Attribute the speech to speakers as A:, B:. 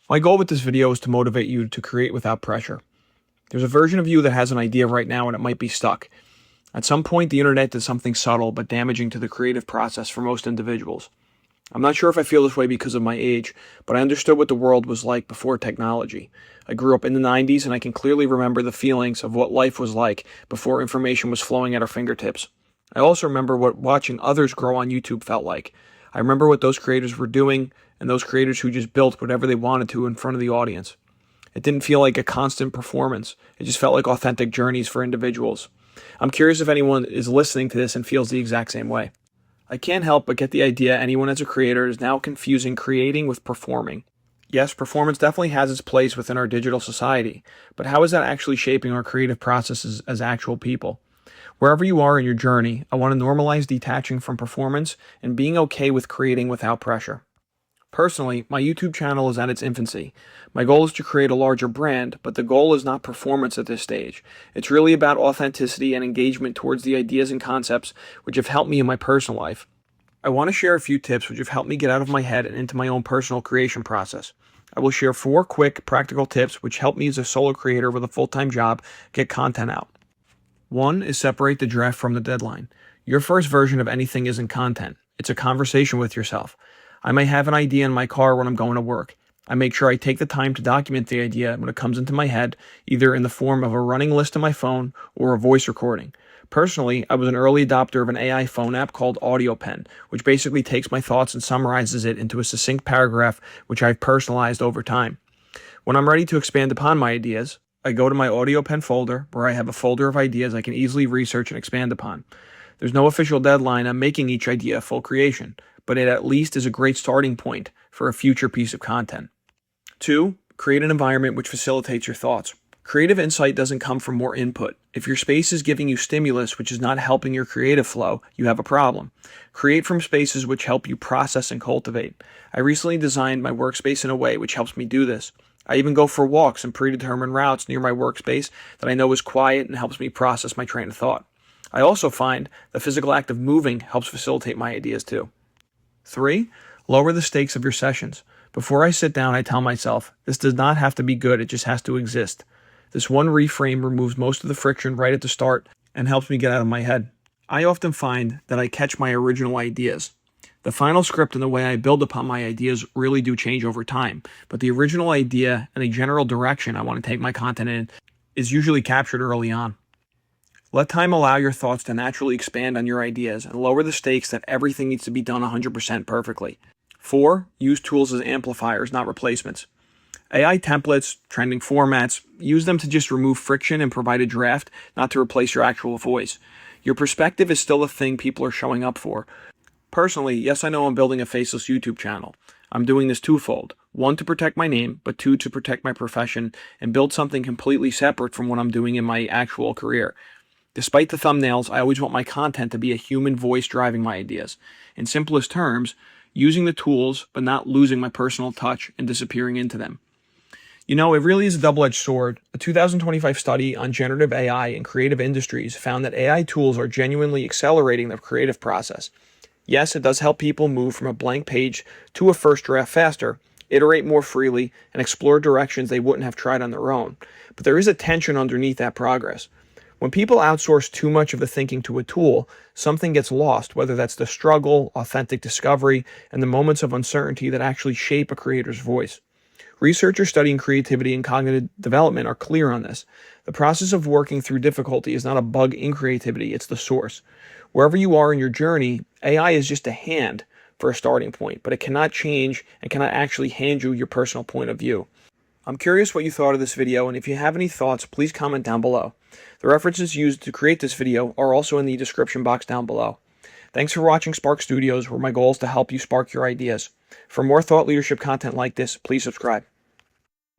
A: My goal with this video is to motivate you to create without pressure. There's a version of you that has an idea right now and it might be stuck. At some point, the internet did something subtle but damaging to the creative process for most individuals. I'm not sure if I feel this way because of my age, but I understood what the world was like before technology. I grew up in the 90s and I can clearly remember the feelings of what life was like before information was flowing at our fingertips. I also remember what watching others grow on YouTube felt like. I remember what those creators were doing and those creators who just built whatever they wanted to in front of the audience. It didn't feel like a constant performance. It just felt like authentic journeys for individuals. I'm curious if anyone is listening to this and feels the exact same way. I can't help but get the idea anyone as a creator is now confusing creating with performing. Yes, performance definitely has its place within our digital society, but how is that actually shaping our creative processes as actual people? Wherever you are in your journey, I want to normalize detaching from performance and being okay with creating without pressure. Personally, my YouTube channel is at its infancy. My goal is to create a larger brand, but the goal is not performance at this stage. It's really about authenticity and engagement towards the ideas and concepts which have helped me in my personal life. I want to share a few tips which have helped me get out of my head and into my own personal creation process. I will share 4 quick, practical tips which help me as a solo creator with a full-time job get content out. 1 is separate the draft from the deadline. Your first version of anything isn't content. It's a conversation with yourself. I may have an idea in my car when I'm going to work. I make sure I take the time to document the idea when it comes into my head, either in the form of a running list on my phone or a voice recording. Personally, I was an early adopter of an AI phone app called AudioPen, which basically takes my thoughts and summarizes it into a succinct paragraph which I've personalized over time. When I'm ready to expand upon my ideas, I go to my AudioPen folder where I have a folder of ideas I can easily research and expand upon. There's no official deadline on making each idea a full creation, but it at least is a great starting point for a future piece of content. 2, create an environment which facilitates your thoughts. Creative insight doesn't come from more input. If your space is giving you stimulus which is not helping your creative flow, you have a problem. Create from spaces which help you process and cultivate. I recently designed my workspace in a way which helps me do this. I even go for walks and predetermined routes near my workspace that I know is quiet and helps me process my train of thought. I also find the physical act of moving helps facilitate my ideas too. 3, lower the stakes of your sessions. Before I sit down, I tell myself, this does not have to be good, it just has to exist. This one reframe removes most of the friction right at the start and helps me get out of my head. I often find that I catch my original ideas. The final script and the way I build upon my ideas really do change over time, but the original idea and the general direction I want to take my content in is usually captured early on. Let time allow your thoughts to naturally expand on your ideas and lower the stakes that everything needs to be done 100% perfectly. 4, use tools as amplifiers, not replacements. AI templates, trending formats, use them to just remove friction and provide a draft, not to replace your actual voice. Your perspective is still a thing people are showing up for. Personally, yes, I know I'm building a faceless YouTube channel. I'm doing this twofold. 1, to protect my name, but 2, to protect my profession and build something completely separate from what I'm doing in my actual career. Despite the thumbnails, I always want my content to be a human voice driving my ideas. In simplest terms, using the tools, but not losing my personal touch and disappearing into them. You know, it really is a double-edged sword. A 2025 study on generative AI in creative industries found that AI tools are genuinely accelerating the creative process. Yes, it does help people move from a blank page to a first draft faster, iterate more freely, and explore directions they wouldn't have tried on their own. But there is a tension underneath that progress. When people outsource too much of the thinking to a tool, something gets lost, whether that's the struggle, authentic discovery, and the moments of uncertainty that actually shape a creator's voice. Researchers studying creativity and cognitive development are clear on this. The process of working through difficulty is not a bug in creativity, it's the source. Wherever you are in your journey, AI is just a hand for a starting point, but it cannot change and cannot actually hand you your personal point of view. I'm curious what you thought of this video, and if you have any thoughts, please comment down below. The references used to create this video are also in the description box down below. Thanks for watching Spark Studios, where my goal is to help you spark your ideas. For more thought leadership content like this, please subscribe.